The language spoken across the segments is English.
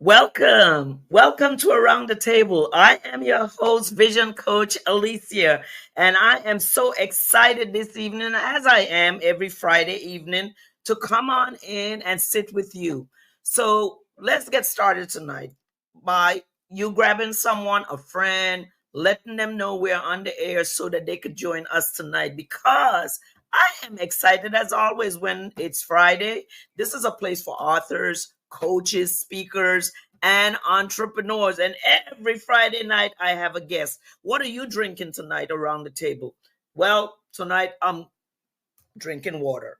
Welcome to Around the Table. I am your host, Vision Coach Alicia, and I am so excited this evening, as I am every Friday evening, to come on in and sit with you. So let's get started tonight by you grabbing someone, a friend, letting them know we're on the air so that they could join us tonight because I am excited as always when it's Friday. This is a place for authors, coaches, speakers, and entrepreneurs. And every Friday night, I have a guest. What are you drinking tonight around the table? Well, tonight I'm drinking water.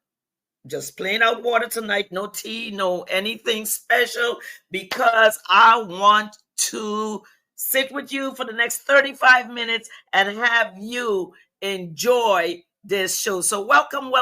Just plain out water tonight, no tea, no anything special, because I want to sit with you for the next 35 minutes and have you enjoy this show. So welcome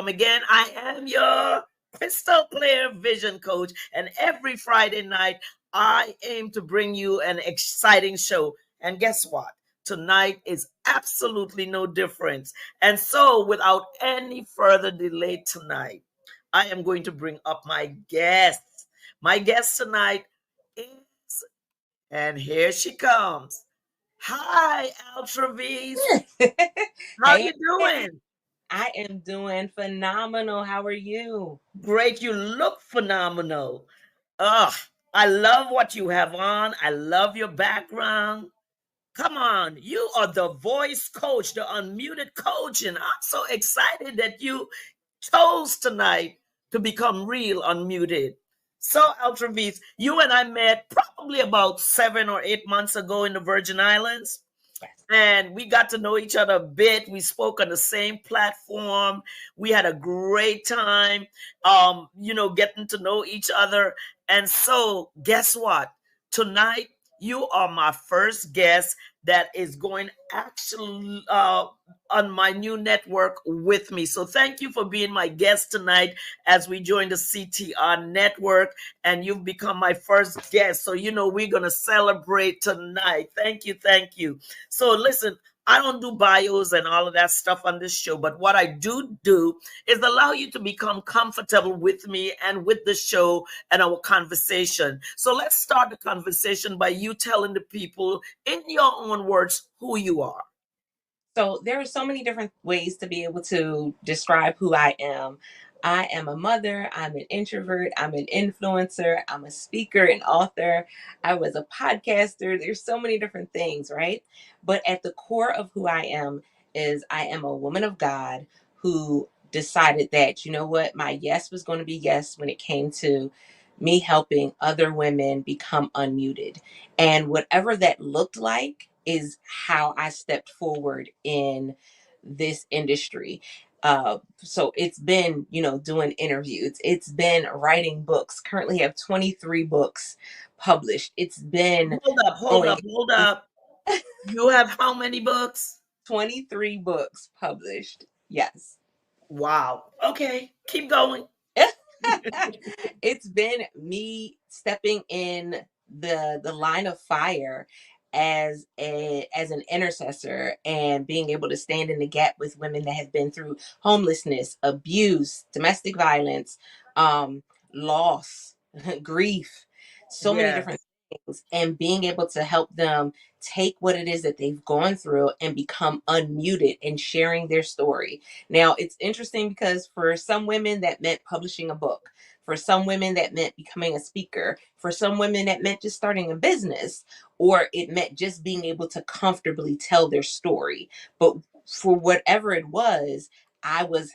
again. I am your crystal clear vision coach, and every Friday night I aim to bring you an exciting show. And guess what? Tonight is absolutely no difference. And so, without any further delay tonight, I am going to bring up my guest. My guest tonight is, and here she comes. Hi, Altovise. How Hey, you doing? I am doing phenomenal. How are you? Great. You look phenomenal. Ugh, I love what you have on. I love your background. Come on, you are the voice coach, the unmuted coach, and I'm so excited that you chose tonight to become real unmuted. So, Altravis, you and I met probably about 7 or 8 months ago in the Virgin Islands, Yes. and we got to know each other a bit. We spoke on the same platform. We had a great time, getting to know each other. And so, guess what? Tonight, you are my first guest that is going actually on my new network with me. So thank you for being my guest tonight as we join the CTR network, and you've become my first guest. So we're gonna celebrate tonight. Thank you. So listen, I don't do bios and all of that stuff on this show, but what I do is allow you to become comfortable with me and with the show and our conversation. So let's start the conversation by you telling the people in your own words who you are. So there are so many different ways to be able to describe who I am. I am a mother, I'm an introvert, I'm an influencer, I'm a speaker and author. I was a podcaster. There's so many different things, right? But at the core of who I am is I am a woman of God who decided that, you know what, my yes was going to be yes when it came to me helping other women become unmuted. And whatever that looked like is how I stepped forward in this industry. So it's been, doing interviews. It's been writing books. Currently have 23 books published. It's been going Hold up. You have how many books? 23 books published. Yes. Wow. Okay, keep going. It's been me stepping in the line of fire as an intercessor and being able to stand in the gap with women that have been through homelessness, abuse, domestic violence, um, loss, grief, so many Yes. different things, and being able to help them take what it is that they've gone through and become unmuted and sharing their story. Now, it's interesting because for some women that meant publishing a book. For some women that meant becoming a speaker. For some women that meant just starting a business, or it meant just being able to comfortably tell their story. But for whatever it was, I was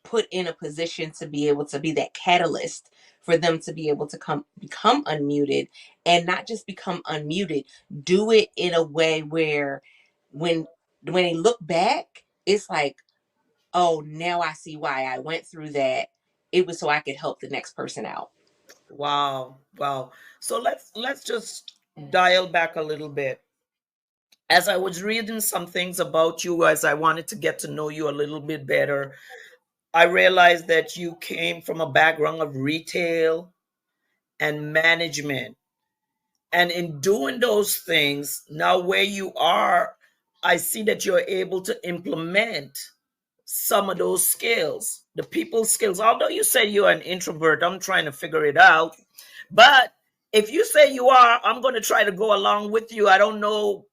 put in a position to be able to be that catalyst for them to be able to become unmuted, and not just become unmuted, do it in a way where when they look back, it's like, oh, now I see why I went through that. It was so I could help the next person out. Wow. So let's just dial back a little bit. As I was reading some things about you, as I wanted to get to know you a little bit better, I realized that you came from a background of retail and management. And in doing those things, now where you are, I see that you're able to implement some of those skills, the people skills. Although you say you're an introvert, I'm trying to figure it out. But If you say you are, I'm going to try to go along with you. I don't know,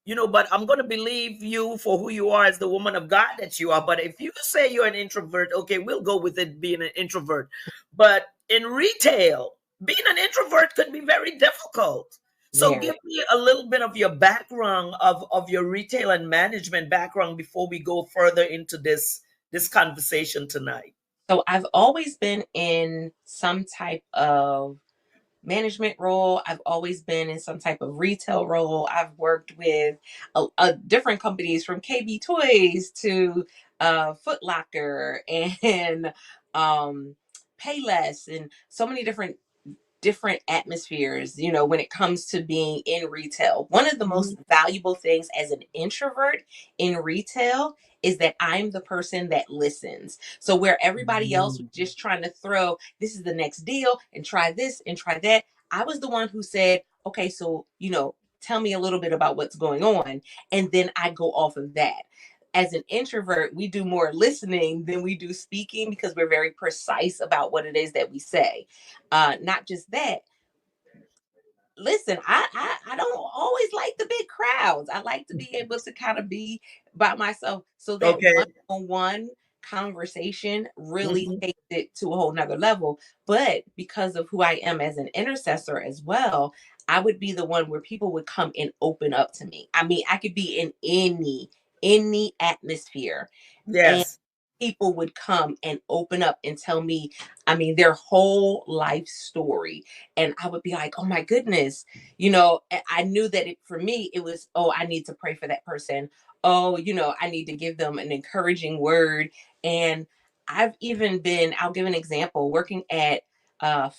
but I'm going to believe you for who you are as the woman of God that you are. But if you say you're an introvert, okay, we'll go with it being an introvert. But in retail, being an introvert could be very difficult. So Very. give me a little bit of your background of your retail and management background before we go further into this conversation tonight. So I've always been in some type of management role. I've always been in some type of retail role. I've worked with different companies from KB Toys to Foot Locker and Payless and so many different atmospheres, when it comes to being in retail. One of the most Mhm. valuable things as an introvert in retail is that I'm the person that listens. So where everybody else was just trying to throw, this is the next deal and try this and try that, I was the one who said, okay, so, tell me a little bit about what's going on. And then I go off of that. As an introvert, we do more listening than we do speaking because we're very precise about what it is that we say. Not just that, listen, I don't always like the big crowds. I like to be able to kind of be by myself. So that Okay. one-on-one conversation really Mhm. takes it to a whole nother level. But because of who I am as an intercessor as well, I would be the one where people would come and open up to me. I mean, I could be in any atmosphere and Yes. people would come and open up and tell me, I mean, their whole life story. And I would be like, oh my goodness, I knew that for me, it was, oh, I need to pray for that person. Oh, I need to give them an encouraging word. And I'll give an example, working uh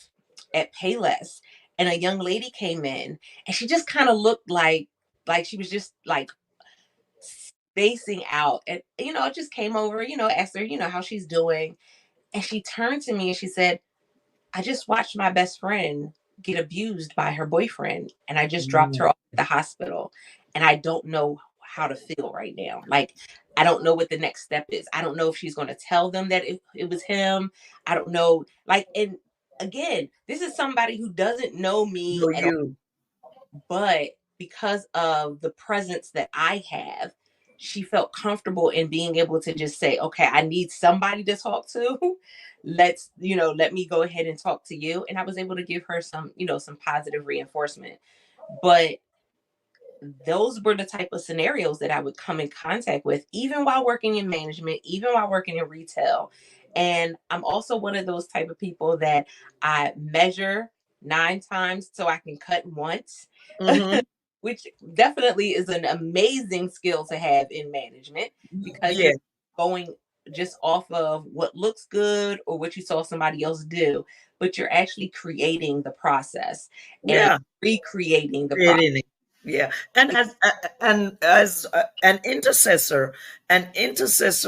at Payless, and a young lady came in and she just kind of looked like she was just like spacing out. And, I just came over, asked her, how she's doing. And she turned to me and she said, I just watched my best friend get abused by her boyfriend. And I just dropped Mm. her off at the hospital. And I don't know how to feel right now. Like, I don't know what the next step is. I don't know if she's going to tell them that it was him. I don't know. Like, and again, this is somebody who doesn't know me No, at all, you. but because of the presence that I have, she felt comfortable in being able to just say, okay, I need somebody to talk to. Let me go ahead and talk to you. And I was able to give her some positive reinforcement. But those were the type of scenarios that I would come in contact with, even while working in management, even while working in retail. And I'm also one of those type of people that I measure 9 times so I can cut once, Hmm. which definitely is an amazing skill to have in management because Yeah. you're going just off of what looks good or what you saw somebody else do, but you're actually creating the process and Yeah. recreating the process. Creating it. Yeah. And as an intercessor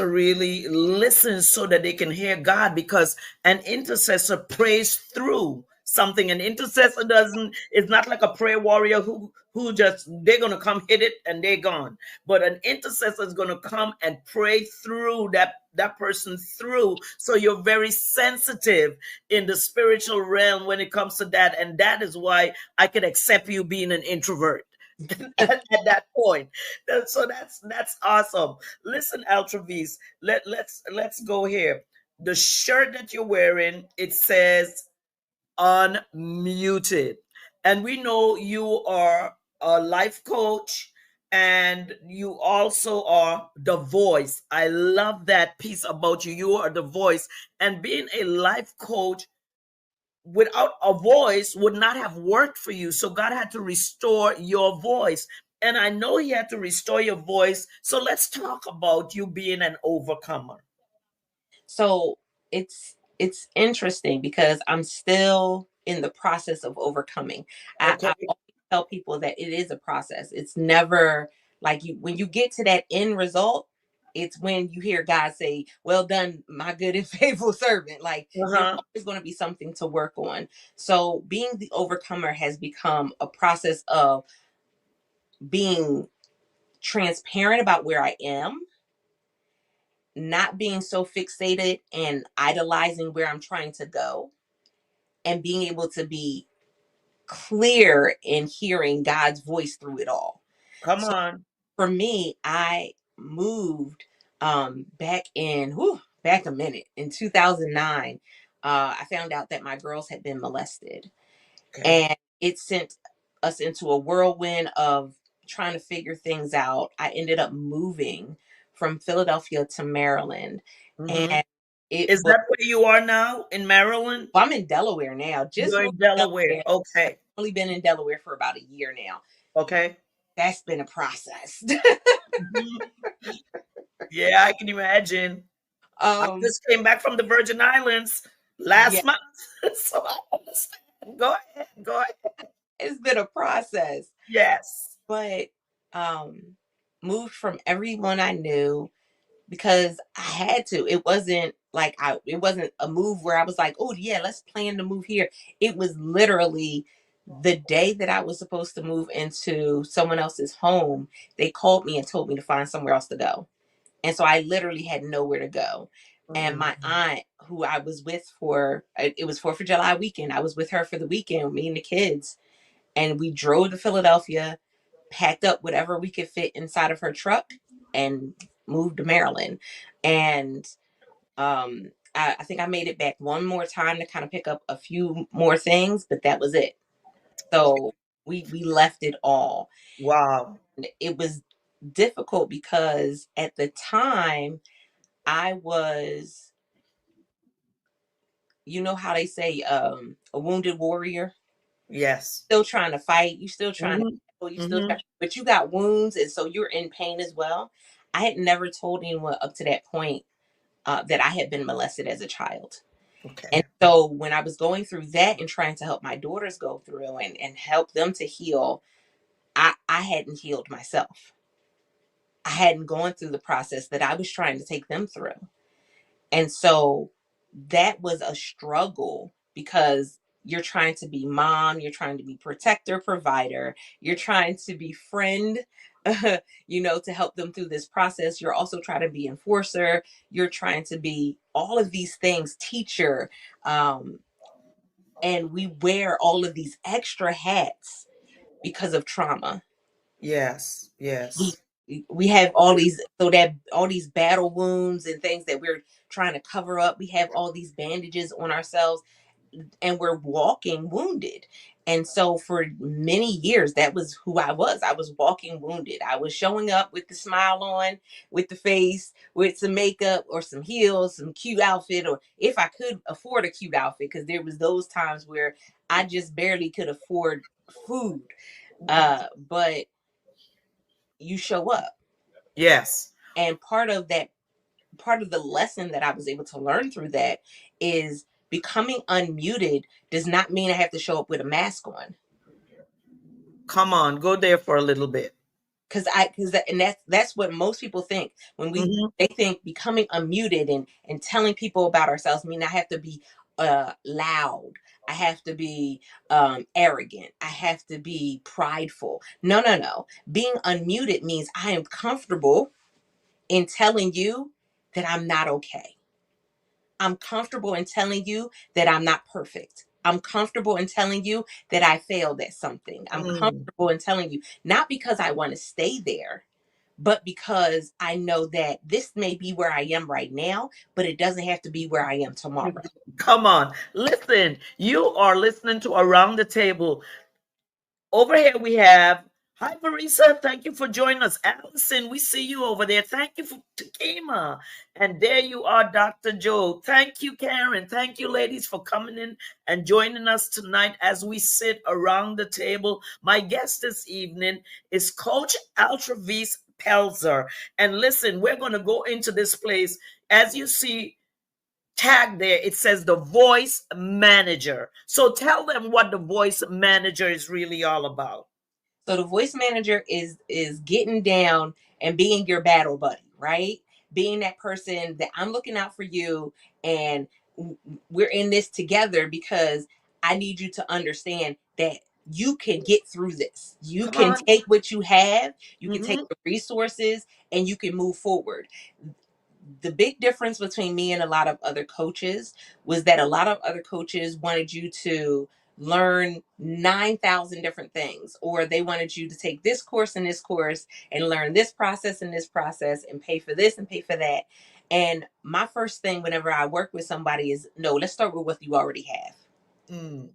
really listens so that they can hear God, because an intercessor prays through something. An intercessor doesn't is not like a prayer warrior who just they're gonna come hit it and they're gone. But an intercessor is gonna come and pray through that person through. So you're very sensitive in the spiritual realm when it comes to that. And that is why I could accept you being an introvert at that point. So that's awesome. Listen, Altravis, let's go here. The shirt that you're wearing, it says unmuted. And we know you are a life coach and you also are the voice. I love that piece about you. You are the voice. And being a life coach without a voice would not have worked for you. So God had to restore your voice. And I know He had to restore your voice. So let's talk about you being an overcomer. So it's interesting because I'm still in the process of overcoming. I Okay. always tell people that it is a process. It's never like when you get to that end result, it's when you hear God say, well done, my good and faithful servant. Like there's Uh-huh. always going to be something to work on. So being the overcomer has become a process of being transparent about where I am, not being so fixated and idolizing where I'm trying to go, and being able to be clear in hearing God's voice through it all. Come So on. for me, I moved back in back a minute in 2009. I found out that my girls had been molested, Okay. and it sent us into a whirlwind of trying to figure things out. I ended up moving from Philadelphia to Maryland, Mm-hmm. and it Is was that where you are now in Maryland? well, I'm in Delaware now. Just You're moved in to Delaware. Delaware. I've Okay. only been in Delaware for about a year now. Okay. That's been a process. Mhm. Yeah, I can imagine. I um, just came back from the Virgin Islands yeah, last month, so I understand. Go ahead. Go ahead. it's been a process, Yes. but um, moved from everyone I knew because I had to. It wasn't like it wasn't a move where I was like, oh yeah, let's plan to move here. It was literally the day that I was supposed to move into someone else's home. They called me and told me to find somewhere else to go. And so I literally had nowhere to go. And Mm. my aunt, who I was with for, it was 4th of July weekend. I was with her for the weekend, me and the kids. And we drove to Philadelphia, packed up whatever we could fit inside of her truck, and moved to Maryland. And I think I made it back one more time to kind of pick up a few more things, but that was it. Okay. So we left it all. Wow. It was difficult because at the time I was, you know how they say, a wounded warrior, Yes. still trying to fight, you still trying to, Mm-hmm. you still Mm-hmm. trying, but you got wounds, and so you're in pain as well. I had never told anyone up to that point that I had been molested as a child. And Okay. so when I was going through that and trying to help my daughters go through and help them to heal, I hadn't healed myself. I hadn't gone through the process that I was trying to take them through. And so that was a struggle because you're trying to be mom, you're trying to be protector, provider, you're trying to be friend, to help them through this process. You're also trying to be enforcer, you're trying to be all of these things, teacher. Um, and we wear all of these extra hats because of trauma. Yes. we Yes. we have all these, so that all these battle wounds and things that we're trying to cover up, we have all these bandages on ourselves, and we're walking wounded. And so for many years that was who I was walking wounded. I was showing up with the smile on, with the face, with some makeup or some heels, some cute outfit, or if I could afford a cute outfit, because there was those times where I just barely could afford food. But you show up. Yes. And part of the lesson that I was able to learn through that is becoming unmuted does not mean I have to show up with a mask on. Come on. Go there for a little bit. And that's what most people think when Mm-hmm. they think becoming unmuted and telling people about ourselves mean I have to be loud. I have to be arrogant. I have to be prideful. No, no, no. Being unmuted means I am comfortable in telling you that I'm not okay. I'm comfortable in telling you that I'm not perfect. I'm comfortable in telling you that I failed at something. I'm Mm. comfortable in telling you, not because I want to stay there, but because I know that this may be where I am right now, but it doesn't have to be where I am tomorrow. Come on. Listen, you are listening to Around the Table. Over here we have, hi Marisa, thank you for joining us. Allison, we see you over there. Thank you for Takima. And there you are, Dr. Joe. Thank you, Karen. Thank you, ladies, for coming in and joining us tonight as we sit around the table. My guest this evening is Coach Altovise Pelzer. And listen, we're going to go into this place. As you see, tag there, it says the voice manager. So tell them what the voice manager is really all about. So the voice manager is getting down and being your battle buddy, right? Being that person that I'm looking out for you, and we're in this together because I need you to understand that you can get through this. You Come can on. take what you have, you can take Hmm. the resources, and you can move forward. The big difference between me and a lot of other coaches was that a lot of other coaches wanted you to learn 9,000 different things, or they wanted you to take this course and this course and learn this process and this process and pay for this and pay for that. And my first thing whenever I work with somebody is, no, let's start with what you already have. Mm.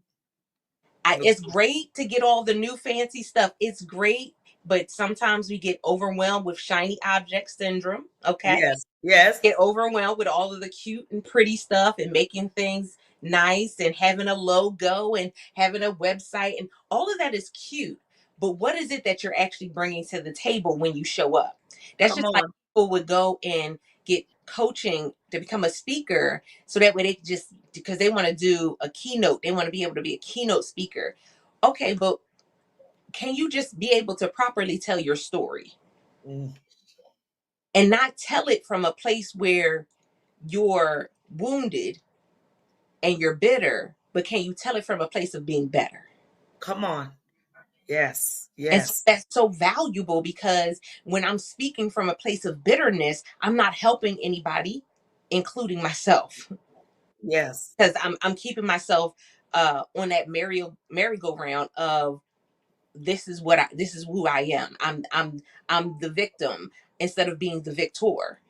It's great to get all the new fancy stuff. It's great, but sometimes we get overwhelmed with shiny object syndrome. Okay. Yes, yes. Get overwhelmed with all of the cute and pretty stuff and making things nice and having a logo and having a website, and all of that is cute. But what is it that you're actually bringing to the table when you show up? That's Come just like on. people would go and get coaching to become a speaker so that way they just, because they want to do a keynote, they want to be able to be a keynote speaker. Okay, but can you just be able to properly tell your story Mm. and not tell it from a place where you're wounded and you're bitter, but can you tell it from a place of being better? Come on. Yes, And so yes, that's so valuable, because when I'm speaking from a place of bitterness, I'm not helping anybody, including myself, yes, because I'm keeping myself on that merry-go-round of, this is who I am. I'm the victim instead of being the victor.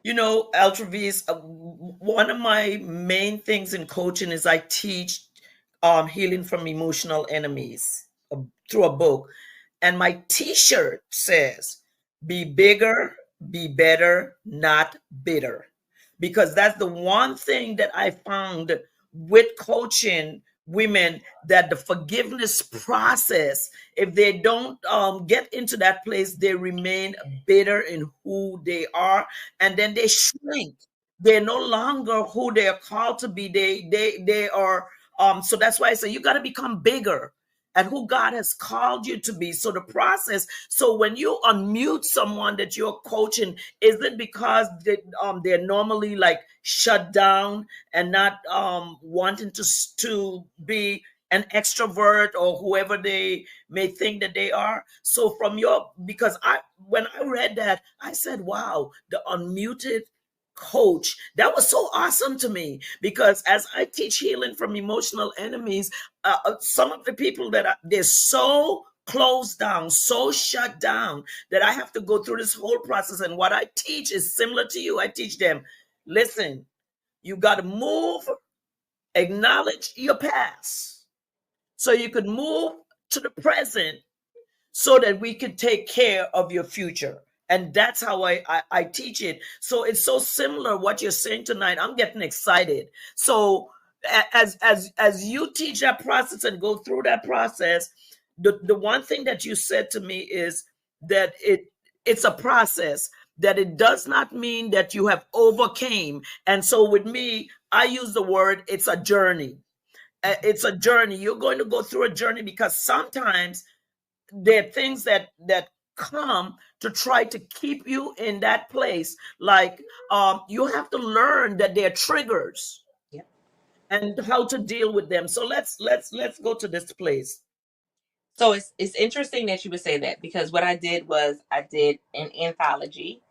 You know, Altravis, one of my main things in coaching is I teach healing from emotional enemies through a book. And my t-shirt says, be bigger, be better, not bitter. Because that's the one thing that I found with coaching women, that the forgiveness process, if they don't get into that place, they remain bitter in who they are, and then they shrink. They're no longer who they are called to be. They are so that's why I say you got to become bigger at who God has called you to be. So the process, so when you unmute someone that you're coaching, is it because they're normally like shut down and not wanting to be an extrovert or whoever they may think that they are? So from your, because I, when I read that, I said, wow, the unmuted coach, that was so awesome to me, because as I teach healing from emotional enemies, some of the people that they're so closed down, so shut down, that I have to go through this whole process. And what I teach is similar to you. I teach them, listen, you got to move, acknowledge your past so you could move to the present so that we can take care of your future. And that's how I teach it. So it's so similar what you're saying tonight. I'm getting excited. So as you teach that process and go through that process, the one thing that you said to me is that it's a process, that it does not mean that you have overcame. And so with me, I use the word, it's a journey. It's a journey. You're going to go through a journey, because sometimes there are things that come to try to keep you in that place, like you have to learn that they're triggers Yep. and how to deal with them. So let's go to this place. So it's interesting that you would say that, because what I did was I did an anthology,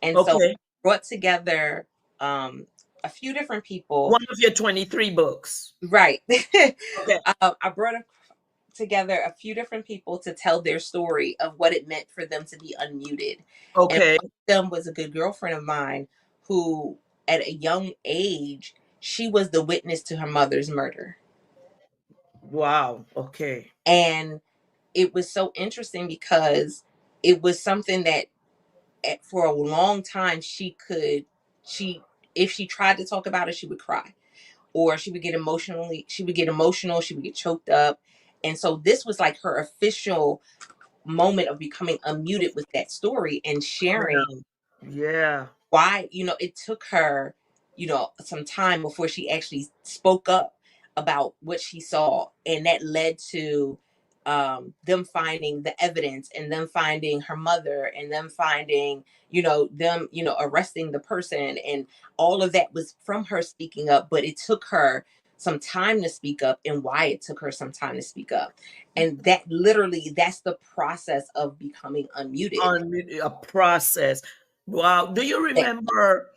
and so Okay. brought together um, a few different people. One of your 23 books. Right. Okay. I brought together a few different people to tell their story of what it meant for them to be unmuted. And Okay. one of them was a good girlfriend of mine who, at a young age, she was the witness to her mother's murder. Wow. Okay. And it was so interesting because it was something that, for a long time, she if she tried to talk about it, she would cry, or she would get emotional, she would get choked up. And so this was like her official moment of becoming unmuted with that story and sharing Yeah. Yeah. why, it took her, some time before she actually spoke up about what she saw. And that led to them finding the evidence, and them finding her mother, and them finding, them, arresting the person. And all of that was from her speaking up, but it took her some time to speak up, and why it took her some time to speak up. And that literally, that's the process of becoming unmuted. On a process. Wow. Do you remember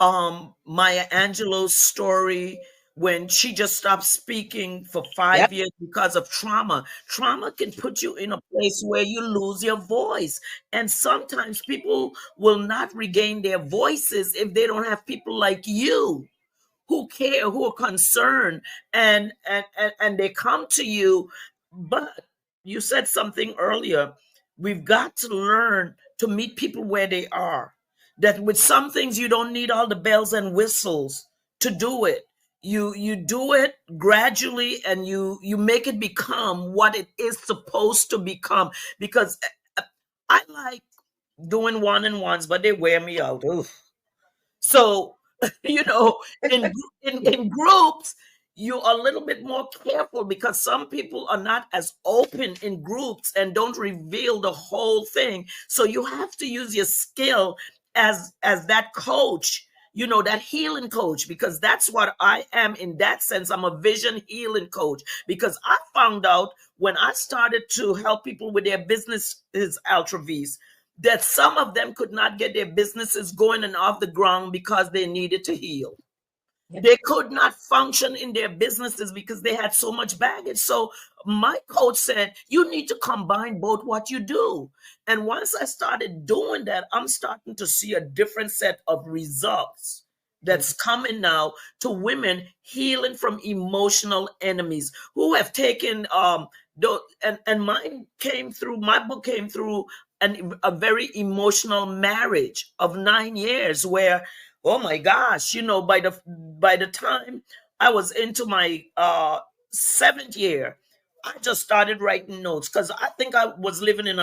Maya Angelou's story when she just stopped speaking for Yep. 5 years because of trauma. Trauma can put you in a place where you lose your voice. And sometimes people will not regain their voices if they don't have people like you who care, who are concerned, and they come to you. But you said something earlier. We've got to learn to meet people where they are. That with some things you don't need all the bells and whistles to do it. You do it gradually, and you make it become what it is supposed to become. Because I like doing one-on-ones, but they wear me out. Ugh. So, you know, in groups, you're a little bit more careful because some people are not as open in groups and don't reveal the whole thing. So you have to use your skill as that coach, that healing coach, because that's what I am in that sense. I'm a vision healing coach because I found out when I started to help people with their businesses, Altravis, that some of them could not get their businesses going and off the ground because they needed to heal. Yep. They could not function in their businesses because they had so much baggage. So my coach said, you need to combine both what you do. And once I started doing that, I'm starting to see a different set of results that's coming now to women healing from emotional enemies who have taken and mine came through, my book came through a very emotional marriage of 9 years where, oh my gosh, by the time I was into my seventh year, I just started writing notes because I think I was living in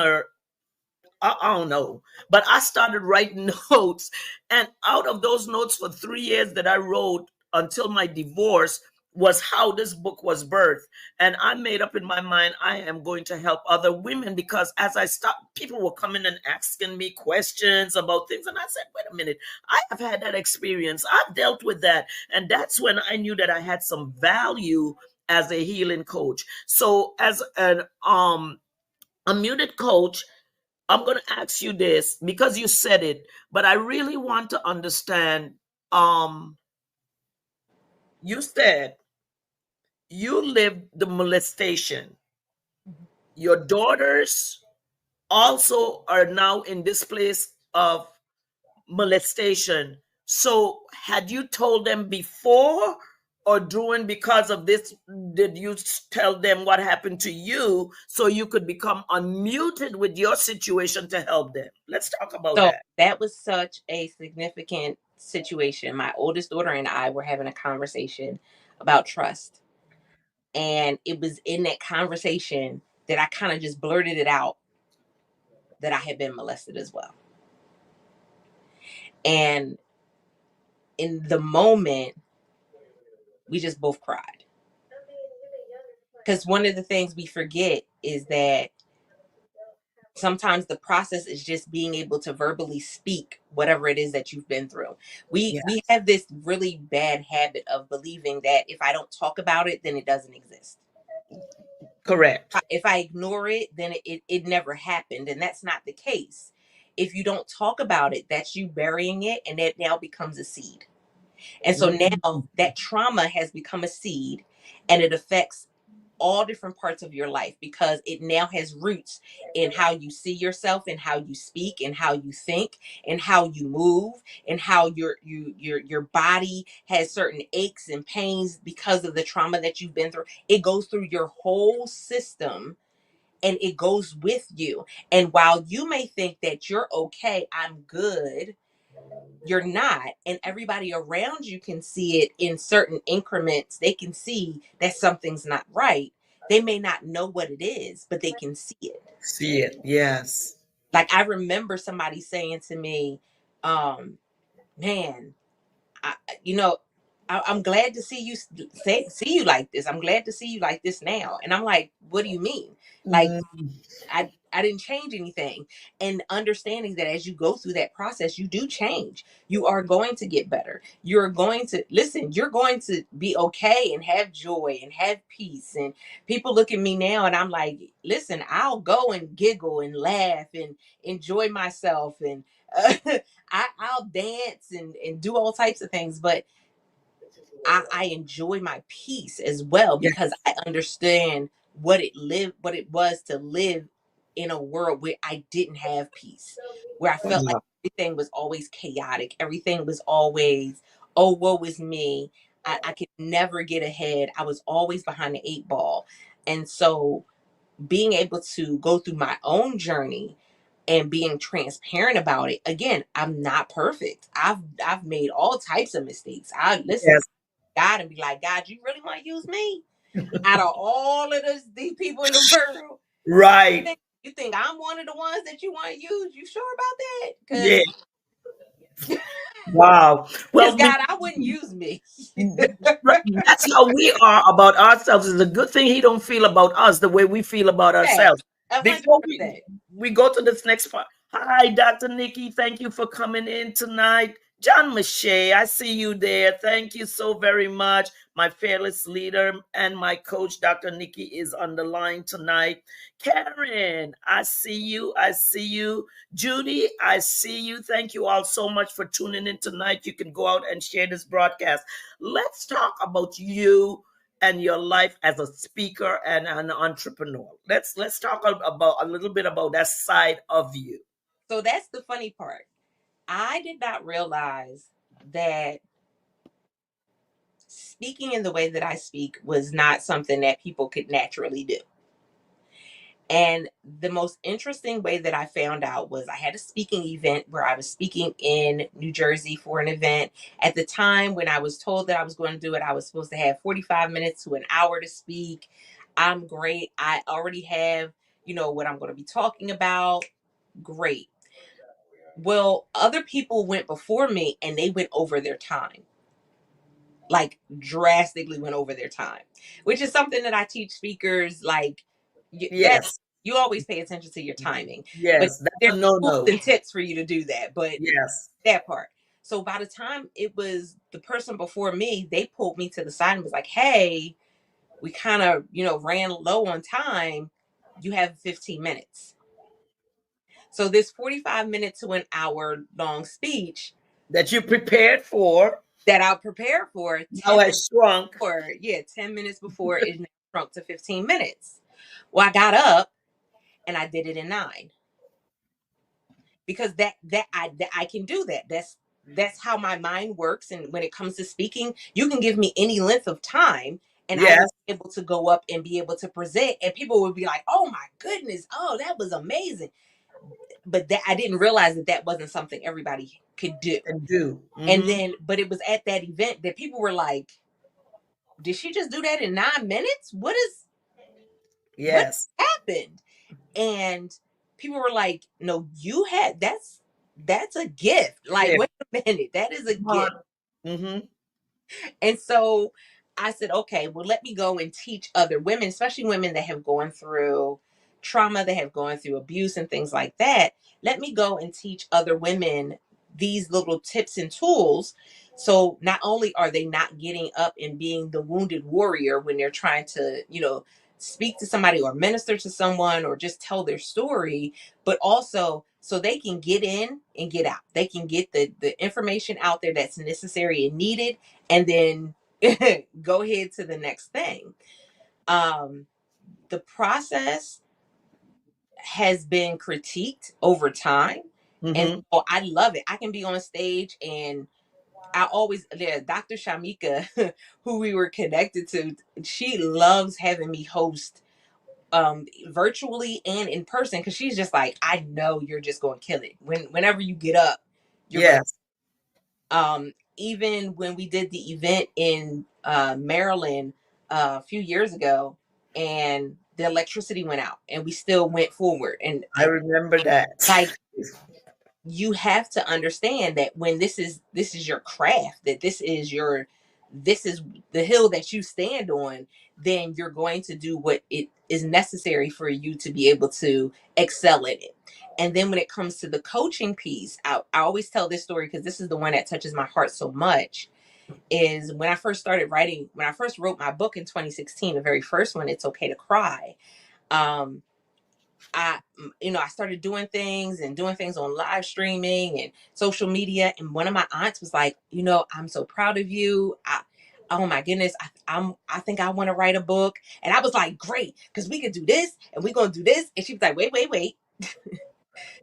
I don't know, but I started writing notes. And out of those notes for 3 years that I wrote until my divorce was how this book was birthed. And I made up in my mind, I am going to help other women because as I stopped, people were coming and asking me questions about things. And I said, wait a minute, I have had that experience. I've dealt with that. And that's when I knew that I had some value as a healing coach. So as an a muted coach, I'm going to ask you this because you said it, but I really want to understand. Um, you said you lived the molestation. Your daughters also are now in this place of molestation. So, had you told them before or during because of this? Did you tell them what happened to you so you could become unmuted with your situation to help them? Let's talk about So that. that was such a significant situation. My oldest daughter and I were having a conversation about trust. And it was in that conversation that I kind of just blurted it out that I had been molested as well. And in the moment, we just both cried. Because one of the things we forget is that sometimes the process is just being able to verbally speak whatever it is that you've been through. We Yes, have this really bad habit of believing that if I don't talk about it, then it doesn't exist. correct. If I ignore it, then it never happened. And that's not the case. If you don't talk about it, that's you burying it, and it now becomes a seed. And so now Mhm. that trauma has become a seed, and it affects all different parts of your life because it now has roots in how you see yourself and how you speak and how you think and how you move and how your body has certain aches and pains because of the trauma that you've been through. It goes through your whole system and it goes with you. And while you may think that you're okay, I'm good, you're not. And everybody around you can see it in certain increments. They can see that something's not right. They may not know what it is, but they can see it. See it. Yes. Like I remember somebody saying to me, man, I, you know, I'm glad to see you see you like this. I'm glad to see you like this now. And I'm like, what do you mean? Like Mm, I didn't change anything. And understanding that as you go through that process, you do change. You are going to get better. You're going to listen, you're going to be okay and have joy and have peace. And people look at me now and I'm like, listen, I'll go and giggle and laugh and enjoy myself. And I'll dance and do all types of things. But I enjoy my peace as well, Yeah. because I understand what it was to live in a world where I didn't have peace, where I felt like Wow. everything was always chaotic, everything was always, oh, woe is me. I could never get ahead. I was always behind the eight ball. And so being able to go through my own journey and being transparent about it, again, I'm not perfect. I've made all types of mistakes. I listen to Yes. God and be like, God, you really want to use me out of all of these people in the world? Right. You think I'm one of the ones that you want to use? You sure about that? Yeah. Because Wow. Well, God, I wouldn't use me. that's how we are about ourselves. It's a good thing he don't feel about us the way we feel about Fact, ourselves. a hundred Before percent. we go to this next part. Hi, Dr. Nikki. Thank you for coming in tonight. John Mache, I see you there. Thank you so very much. My fearless leader and my coach, Dr. Nikki, is on the line tonight. Karen, I see you. I see you. Judy, I see you. Thank you all so much for tuning in tonight. You can go out and share this broadcast. Let's talk about you and your life as a speaker and an entrepreneur. Let's talk about a little bit about that side of you. So that's the funny part. I did not realize that speaking in the way that I speak was not something that people could naturally do. And the most interesting way that I found out was I had a speaking event where I was speaking in New Jersey for an event. At the time when I was told that I was going to do it, I was supposed to have 45 minutes to an hour to speak. I'm great. I already have, what I'm going to be talking about. Great. Well, other people went before me and they went over their time, like drastically went over their time, which is something that I teach speakers. Like that, Yes, you always pay attention to your timing, but yes, that's there's a tools no-no. and tips for you to do that. But Yes, that part. So by the time it was the person before me, they pulled me to the side and was like, "Hey, we kind of, ran low on time. You have 15 minutes." So this 45 minute to an hour long speech that you prepared for that I prepared for now 10 minutes has shrunk. before, 10 minutes before is now shrunk to 15 minutes. Well, I got up and I did it in 9, because that I can do that. That's how my mind works. And when it comes to speaking, you can give me any length of time and I will Yes, be able to go up and be able to present, and people would be like, "Oh my goodness, oh, that was amazing." But that I didn't realize that that wasn't something everybody could do. and do. And then, but it was at that event that people were like, "Did she just do that in 9 minutes? What Yes, happened?" And people were like, "No, you had that's a gift. Like, yeah. wait a minute, that is a Come gift." on. Mm-hmm. And so I said, okay, well, let me go and teach other women, especially women that have gone through trauma, that have gone through abuse and things like that. Let me go and teach other women these little tips and tools. So not only are they not getting up and being the wounded warrior when they're trying to, speak to somebody or minister to someone or just tell their story, but also so they can get in and get out. They can get the information out there that's necessary and needed, and then go ahead to the next thing. Um, the process has been critiqued over time. And Mm-hmm. so I love it. I can be on stage and I always, yeah, Dr. Shamika, who we were connected to, she loves having me host virtually and in person, because she's just like, I know you're just going to kill it. Whenever you get up, you're going to Yes, even when we did the event in Maryland a few years ago, and the electricity went out, and we still went forward. And I remember that. like, you have to understand that when this is your craft, that this is the hill that you stand on, then you're going to do what it is necessary for you to be able to excel in it. And then when it comes to the coaching piece, I always tell this story because this is the one that touches my heart so much. Is when I first started writing, when I first wrote my book in 2016, the very first one, It's Okay to Cry. um I, I started doing things on live streaming and social media. And one of my aunts was like, I'm so proud of you. oh my goodness, I think I want to write a book. And I was like, great, because we could do this and we're gonna do this. And she was like, wait.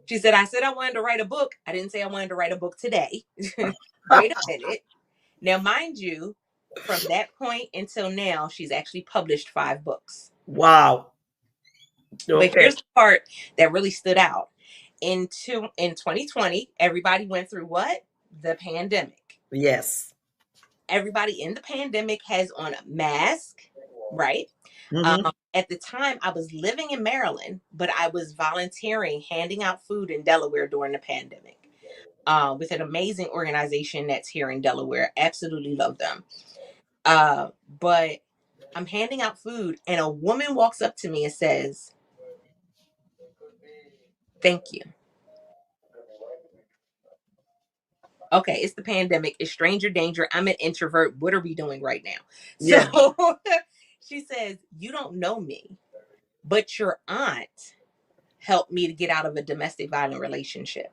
She said, I said I wanted to write a book. I didn't say I wanted to write a book today. Wait a minute. Now, mind you, from that point until now, she's actually published 5 books. Wow. But Okay. here's the part that really stood out. In 2020, everybody went through what? The pandemic. Yes. Everybody in the pandemic has on a mask, right? Mm-hmm. At the time, I was living in Maryland, but I was volunteering, handing out food in Delaware during the pandemic, with an amazing organization that's here in Delaware. Absolutely love them. But I'm handing out food, and a woman walks up to me and says, "Thank you." Okay, it's the pandemic. It's stranger danger. I'm an introvert. What are we doing right now? Yeah. So she says, "You don't know me, but your aunt helped me to get out of a domestic violent relationship.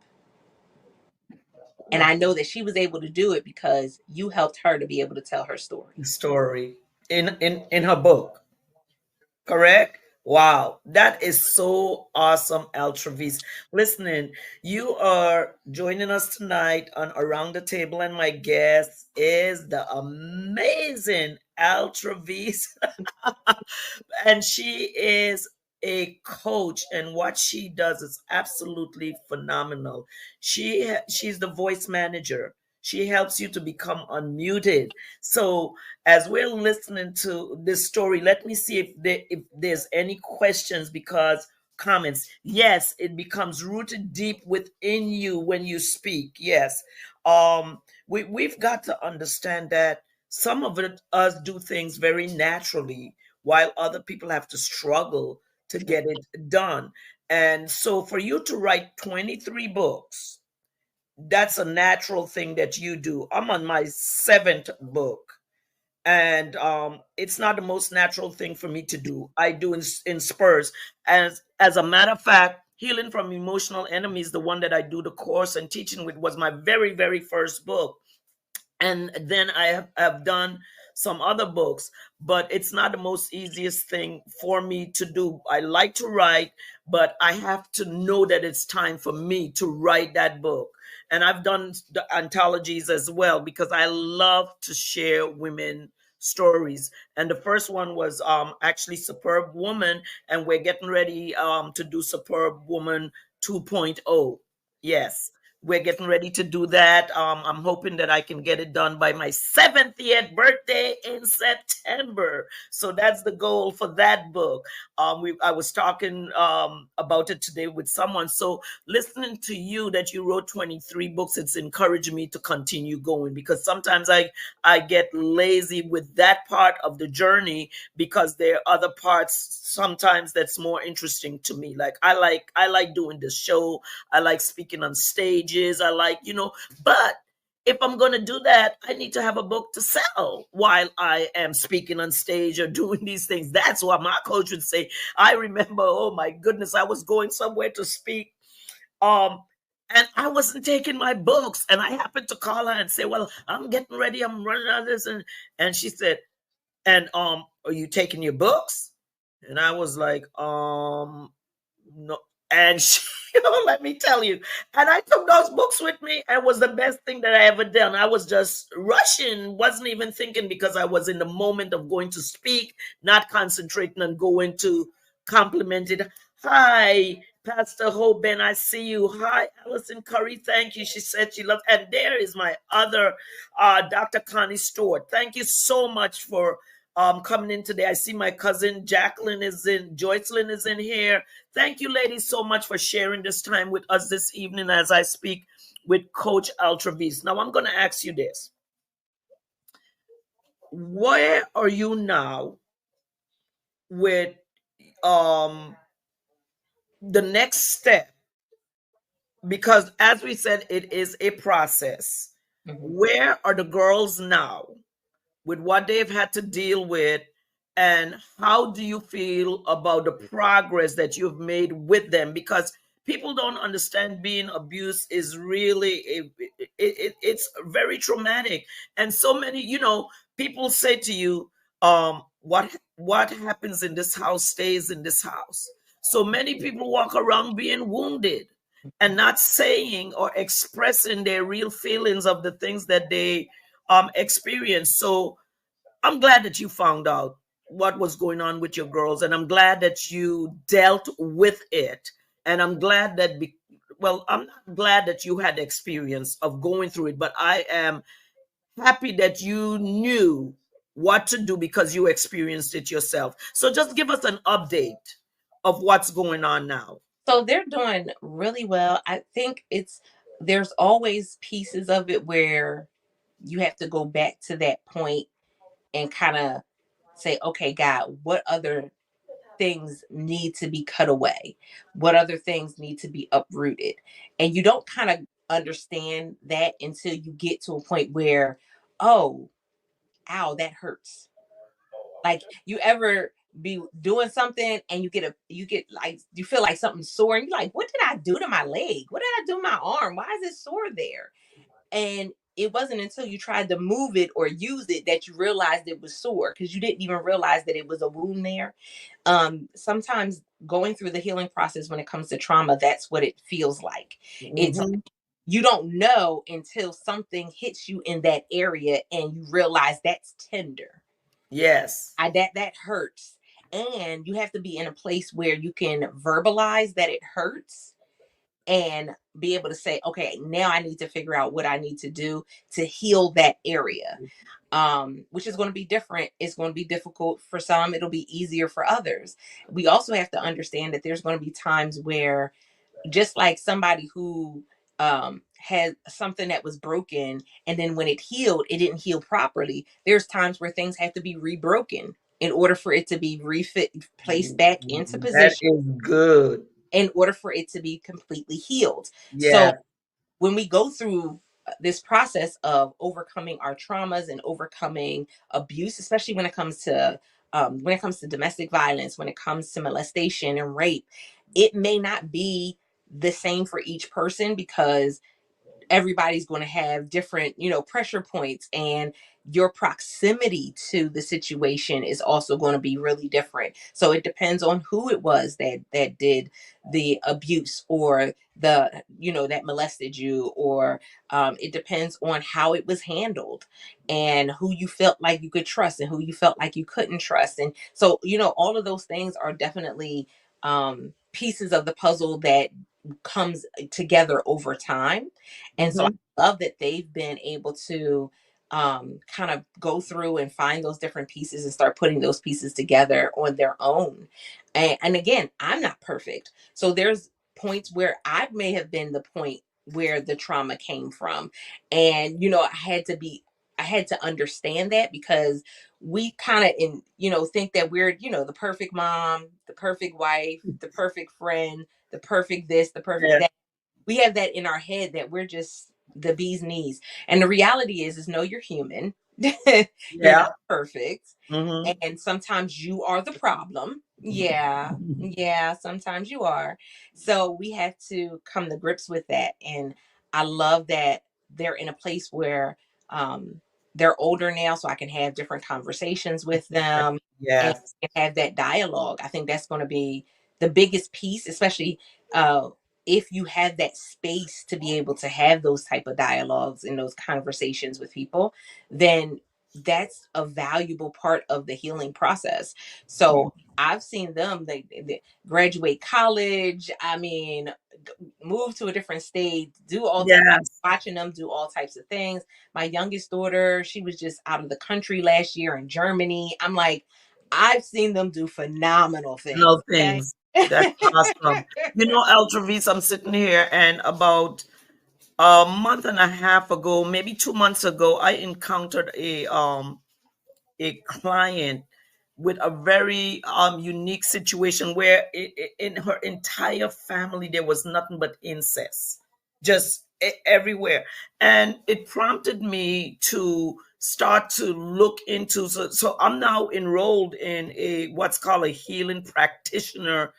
And Wow. I know that she was able to do it because you helped her to be able to tell her story." Story in her book. Correct? Wow, that is so awesome, Altravis. Listening, you are joining us tonight on Around the Table, and my guest is the amazing Altravis. And she is a coach, and what she does is absolutely phenomenal. She's the voice manager. She helps you to become unmuted. So as we're listening to this story, let me see if there's any questions, because comments, yes, it becomes rooted deep within you when you speak. Yes. We've got to understand that some of us do things very naturally, while other people have to struggle to get it done. And so for you to write 23 books, that's a natural thing that you do. I'm on my 7th book, and it's not the most natural thing for me to do. I do in spurs. As a matter of fact, Healing from Emotional Enemies, the one that I do the course and teaching with, was my very first book. And then have done some other books, but it's not the most easiest thing for me to do. I like to write, but I have to know that it's time for me to write that book. And I've done the anthologies as well, because I love to share women stories. And the first one was actually Superb Woman, and we're getting ready to do Superb Woman 2.0. Yes, we're getting ready to do that. I'm hoping that I can get it done by my 70th birthday in September. So that's the goal for that book. I was talking about it today with someone. So listening to you that you wrote 23 books, it's encouraging me to continue going, because sometimes I get lazy with that part of the journey, because there are other parts sometimes that's more interesting to me. Like I like doing the show. I like speaking on stages. I like, but if I'm going to do that, I need to have a book to sell while I am speaking on stage or doing these things. That's what my coach would say. I remember, oh my goodness, I was going somewhere to speak. Um, and I wasn't taking my books. And I happened to call her and say, well, I'm getting ready. I'm running out of this. And she said, and are you taking your books? And I was like, no. And she, let me tell you. And I took those books with me, and it was the best thing that I ever done. I was just rushing, wasn't even thinking, because I was in the moment of going to speak, not concentrating on going to compliment it. Hi, Pastor Hoban, I see you. Hi, Allison Curry. Thank you. She said she loves. And there is my other Dr. Connie Stewart. Thank you so much for coming in today. I see my cousin Jacqueline is in, Joycelyn is in here. Thank you, ladies, so much for sharing this time with us this evening as I speak with Coach Altravis. Now, I'm going to ask you this. Where are you now with the next step? Because as we said, it is a process. Mhm. Where are the girls now with what they've had to deal with, and how do you feel about the progress that you've made with them? Because people don't understand, being abused is really it's very traumatic. And so many, people say to you, what happens in this house stays in this house. So many people walk around being wounded and not saying or expressing their real feelings of the things that they experience. So I'm glad that you found out what was going on with your girls, and I'm glad that you dealt with it. And I'm glad that, well, I'm not glad that you had the experience of going through it, but I am happy that you knew what to do because you experienced it yourself. So just give us an update of what's going on now. So they're doing really well. I think there's always pieces of it where you have to go back to that point and kind of say, okay, God, what other things need to be cut away? What other things need to be uprooted? And you don't kind of understand that until you get to a point where, oh, ow, that hurts. Like, you ever be doing something and you get like, you feel like something's sore and you're like, what did I do to my leg? What did I do to my arm? Why is it sore there? And it wasn't until you tried to move it or use it that you realized it was sore, because you didn't even realize that it was a wound there. Sometimes going through the healing process when it comes to trauma, that's what it feels like. It's Hmm. You don't know until something hits you in that area and you realize that's tender. Yes. That hurts. And you have to be in a place where you can verbalize that it hurts and be able to say, okay, now I need to figure out what I need to do to heal that area. Which is going to be different. It's going to be difficult for some, it'll be easier for others. We also have to understand that there's going to be times where, just like somebody who had something that was broken, and then when it healed, it didn't heal properly. There's times where things have to be rebroken in order for it to be refit, placed back into That position, is good. in order for it to be completely healed. So Yes. when we go through this process of overcoming our traumas and overcoming abuse, especially when it comes to domestic violence, when it comes to molestation and rape, it may not be the same for each person, because everybody's going to have different, pressure points, and your proximity to the situation is also going to be really different. So it depends on who it was that did the abuse, or that molested you, or it depends on how it was handled, and who you felt like you could trust and who you felt like you couldn't trust. And so, all of those things are definitely pieces of the puzzle that comes together over time. And so Hmm. I love that they've been able to kind of go through and find those different pieces and start putting those pieces together on their own. And again, I'm not perfect. So there's points where I may have been the point where the trauma came from. And, I had to understand that, because we kind of think that we're, the perfect mom, the perfect wife, the perfect friend, the perfect this, the perfect Yes. that. We have that in our head that we're just the bee's knees. And the reality is no, you're human. You're Yeah. not perfect. Hmm. And sometimes you are the problem. Yeah. Yeah. Sometimes you are. So we have to come to grips with that. And I love that they're in a place where um, they're older now, so I can have different conversations with them and Yes. have that dialogue. I think that's going to be the biggest piece, especially uh, if you have that space to be able to have those type of dialogues and those conversations with people, then that's a valuable part of the healing process. So I've seen them, they graduate college, I mean, move to a different state, do all types, Yes. watching them do all types of things. My youngest daughter, she was just out of the country last year in Germany. I'm like, I've seen them do phenomenal things. No Okay. things. That's awesome. Eltravis, I'm sitting here, and about a month and a half ago, maybe 2 months ago, I encountered a client with a very unique situation where in her entire family there was nothing but incest, just everywhere. And it prompted me to start to look into, so I'm now enrolled in a what's called a healing practitioner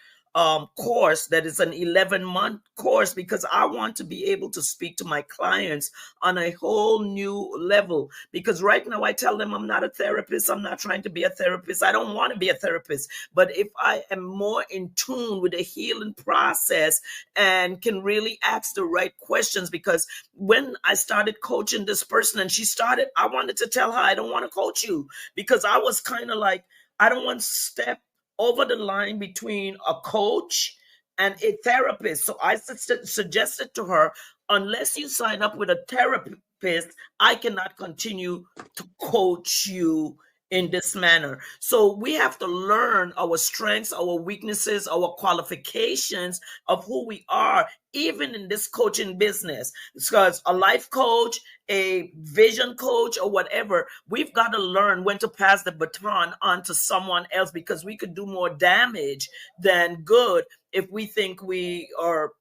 course that is an 11-month course, because I want to be able to speak to my clients on a whole new level. Because right now I tell them I'm not a therapist. I'm not trying to be a therapist. I don't want to be a therapist. But if I am more in tune with the healing process and can really ask the right questions, because when I started coaching this person and she started, I wanted to tell her, I don't want to coach you, because I was kind of like, I don't want to step over the line between a coach and a therapist. So I suggested to her, unless you sign up with a therapist, I cannot continue to coach you in this manner. So we have to learn our strengths, our weaknesses, our qualifications of who we are, even in this coaching business. Because a life coach, a vision coach, or whatever, we've got to learn when to pass the baton on to someone else, because we could do more damage than good if we think we are,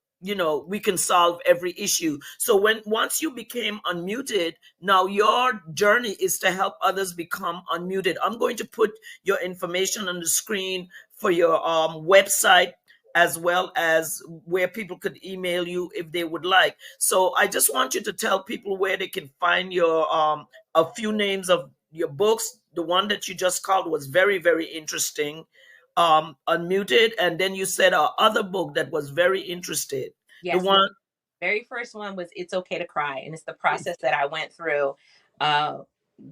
we can solve every issue. So once you became unmuted, now your journey is to help others become unmuted. I'm going to put your information on the screen for your website, as well as where people could email you if they would like. So I just want you to tell people where they can find your a few names of your books. The one that you just called was very, very interesting, Unmuted, and then you said our other book that was very interested. The Yes, one, very first one was It's Okay to Cry. And it's the process that I went through uh,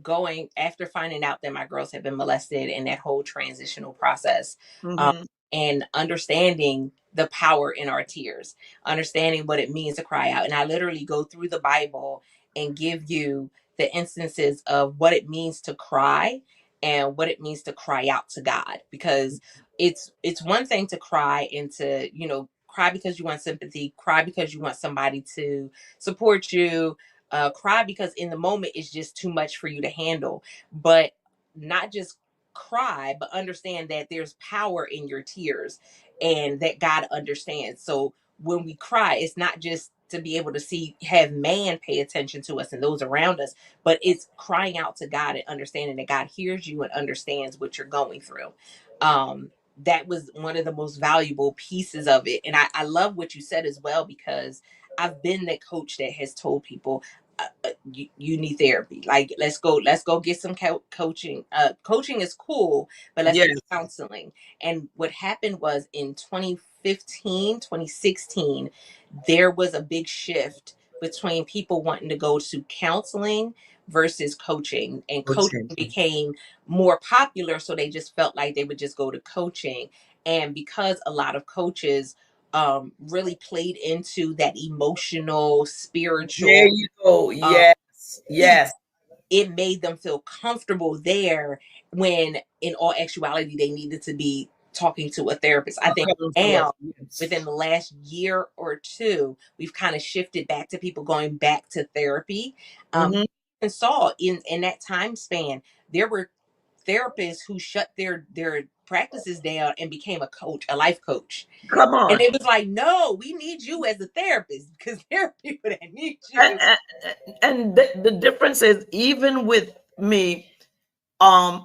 going after finding out that my girls had been molested, and that whole transitional process, um, mhm. and understanding the power in our tears, understanding what it means to cry out. And I literally go through the Bible and give you the instances of what it means to cry and what it means to cry out to God. Because it's one thing to cry and to, cry because you want sympathy, cry because you want somebody to support you, cry because in the moment it's just too much for you to handle. But not just cry, but understand that there's power in your tears and that God understands. So when we cry, it's not just to be able to have man pay attention to us and those around us, but it's crying out to God and understanding that God hears you and understands what you're going through. That was one of the most valuable pieces of it. And I love what you said as well, because I've been the coach that has told people, you need therapy. Like, let's go get some coaching. Coaching is cool, but let's get Yes. counseling. And what happened was in 2015, 2016, there was a big shift between people wanting to go to counseling versus coaching, and coaching Coaching. became more popular, so they just felt like they would just go to coaching. And because a lot of coaches really played into that emotional, There spiritual you go. um, Yes. piece, Yes. it made them feel comfortable there, when in all actuality they needed to be talking to a therapist. I A think counselor. now, within Yes. the last year or two, we've kind of shifted back to people going back to therapy. Hmm. And saw in that time span, there were therapists who shut their practices down and became a coach, a life coach. Come And on. it was like, no, we need you as a therapist, because there are people that need And, you. and the difference is, even with me, I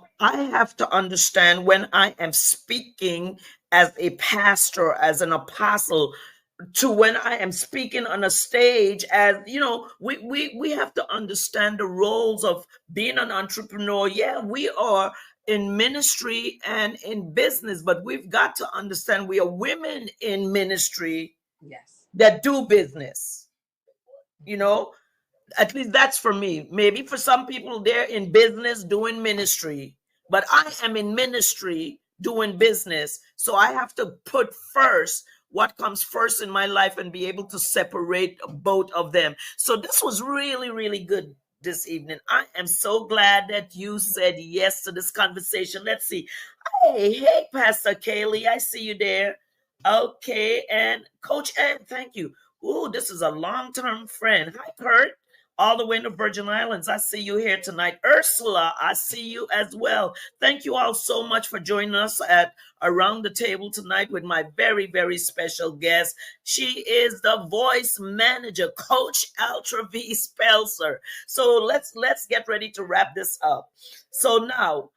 have to understand when I am speaking as a pastor, as an apostle, to when I am speaking on a stage. As we have to understand the roles of being an entrepreneur. Yeah, we are in ministry and in business, but we've got to understand we are women in ministry Yes. that do business. You know, at least that's for me. Maybe for some people, they're in business doing ministry, but I am in ministry doing business. So I have to put first what comes first in my life and be able to separate both of them. So this was really, really good this evening. I am so glad that you said yes to this conversation. Let's see. Hey, Pastor Kaylee, I see you there. Okay, and Coach Ann, thank you. Ooh, this is a long-term friend. Hi, Kurt, all the way in the Virgin Islands. I see you here tonight. Ursula, I see you as well. Thank you all so much for joining us at Around the Table tonight with my very, very special guest. She is the voice manager, Coach Altovise Pelzer. So let's get ready to wrap this up. So now,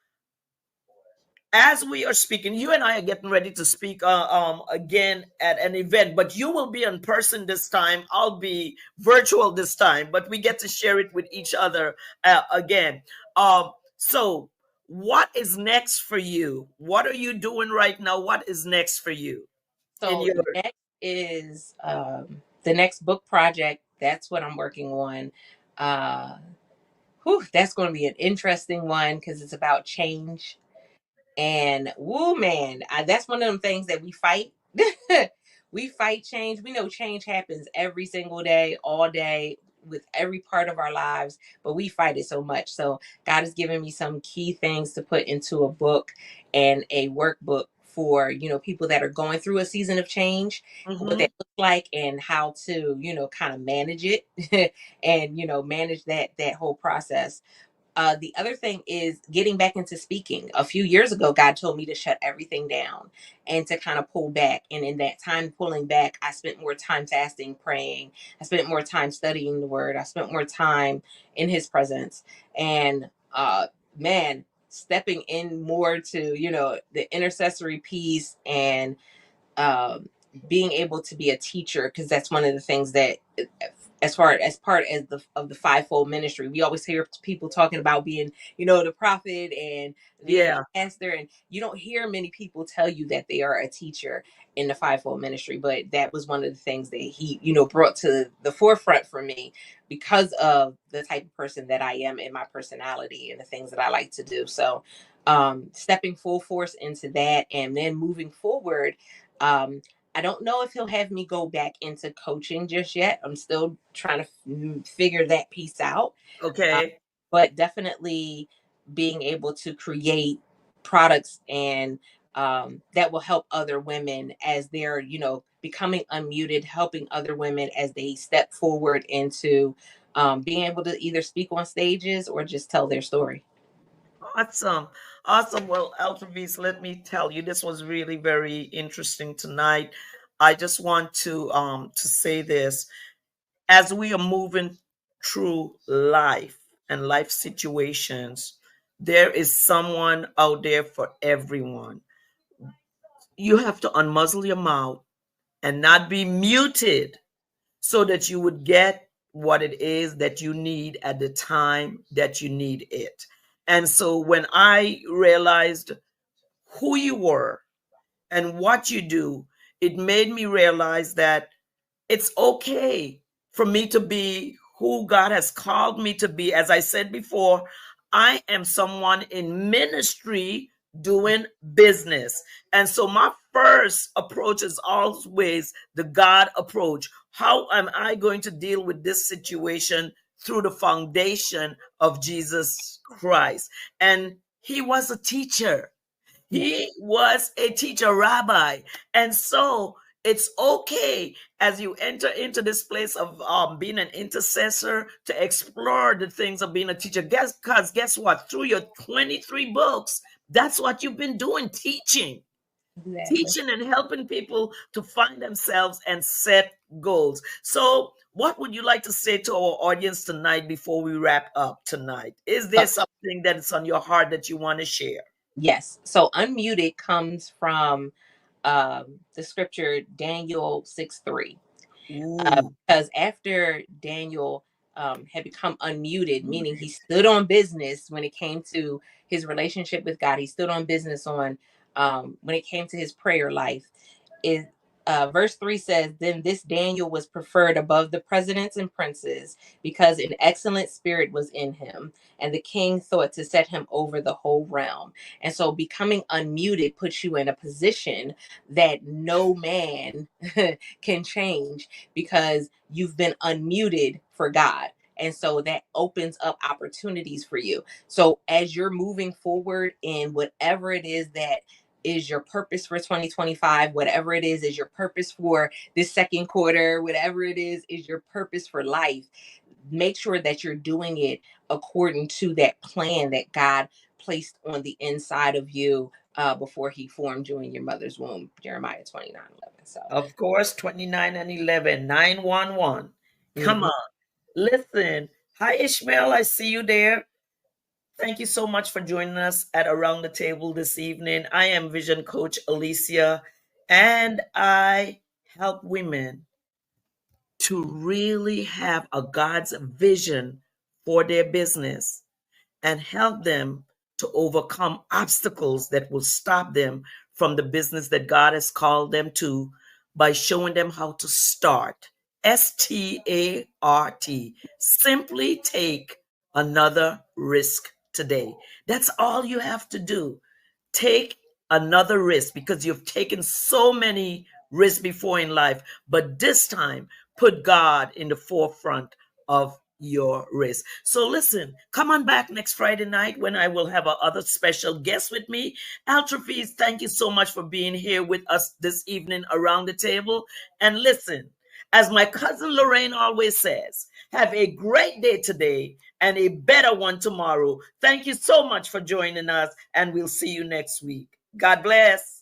as we are speaking, you and I are getting ready to speak again at an event, but you will be in person this time. I'll be virtual this time, but we get to share it with each other again. So, what is next for you? What are you doing right now? What is next for you in So your? next is the next book project. That's what I'm working on. Uh, that's going to be an interesting one because it's about change. And woo, man, that's one of them things that we fight. We fight change. We know change happens every single day, all day, with every part of our lives, but we fight it so much. So God has given me some key things to put into a book and a workbook for, people that are going through a season of change, what Mhm. that looks like and how to, kind of manage it and, manage that whole process. The other thing is getting back into speaking. A few years ago, God told me to shut everything down and to kind of pull back. And in that time pulling back, I spent more time fasting, praying. I spent more time studying the word. I spent more time in his presence. And man, stepping in more to, the intercessory piece and um, being able to be a teacher, because that's one of the things that as far as part as the of the fivefold ministry, we always hear people talking about being, the prophet and being a Yeah. pastor, and you don't hear many people tell you that they are a teacher in the fivefold ministry. But that was one of the things that he, brought to the forefront for me because of the type of person that I am and my personality and the things that I like to do. So stepping full force into that and then moving forward. I don't know if he'll have me go back into coaching just yet. I'm still trying to figure that piece out. Uh, Okay. but definitely being able to create products and that will help other women as they're, becoming unmuted, helping other women as they step forward into being able to either speak on stages or just tell their story. Awesome. Awesome. Well, Altovise, let me tell you, this was really very interesting tonight. I just want to say this. As we are moving through life and life situations, there is someone out there for everyone. You have to unmuzzle your mouth and not be muted so that you would get what it is that you need at the time that you need it. And so when I realized who you were and what you do, it made me realize that it's okay for me to be who God has called me to be. As I said before, I am someone in ministry doing business. And so my first approach is always the God approach. How am I going to deal with this situation through the foundation of Jesus Christ? And he was a teacher. Yeah. He was a teacher, rabbi. And so it's okay as you enter into this place of being an intercessor to explore the things of being a teacher. Because guess what? Through your 23 books, that's what you've been doing, teaching. Exactly. Teaching and helping people to find themselves and set goals. So, what would you like to say to our audience tonight before we wrap up tonight? Is there something that is on your heart that you want to share? Yes. So unmuted comes from the scripture Daniel 6:3. Ooh. Because after Daniel had become unmuted, meaning he stood on business when it came to his relationship with God, he stood on business on when it came to his prayer life. Is verse 3 says, then this Daniel was preferred above the presidents and princes because an excellent spirit was in him, and the king thought to set him over the whole realm. And so becoming unmuted puts you in a position that no man can change because you've been unmuted for God. And so that opens up opportunities for you. So as you're moving forward in whatever it is that is your purpose for 2025, whatever it is your purpose for this second quarter, whatever it is your purpose for life, make sure that you're doing it according to that plan that God placed on the inside of you before he formed you in your mother's womb, Jeremiah 29:11. So Of course, 29 and 11, 911. Come mhm. on. Listen. Hi, Ishmael. I see you there. Thank you so much for joining us at Around the Table this evening. I am Vision Coach Alicia, and I help women to really have a God's vision for their business and help them to overcome obstacles that will stop them from the business that God has called them to by showing them how to start. START. Simply take another risk today. That's all you have to do. Take another risk because you've taken so many risks before in life, but this time put God in the forefront of your risk. So listen, come on back next Friday night when I will have other special guest with me. Altovise, thank you so much for being here with us this evening around the table. And listen, as my cousin Lorraine always says, have a great day today and a better one tomorrow. Thank you so much for joining us, and we'll see you next week. God bless.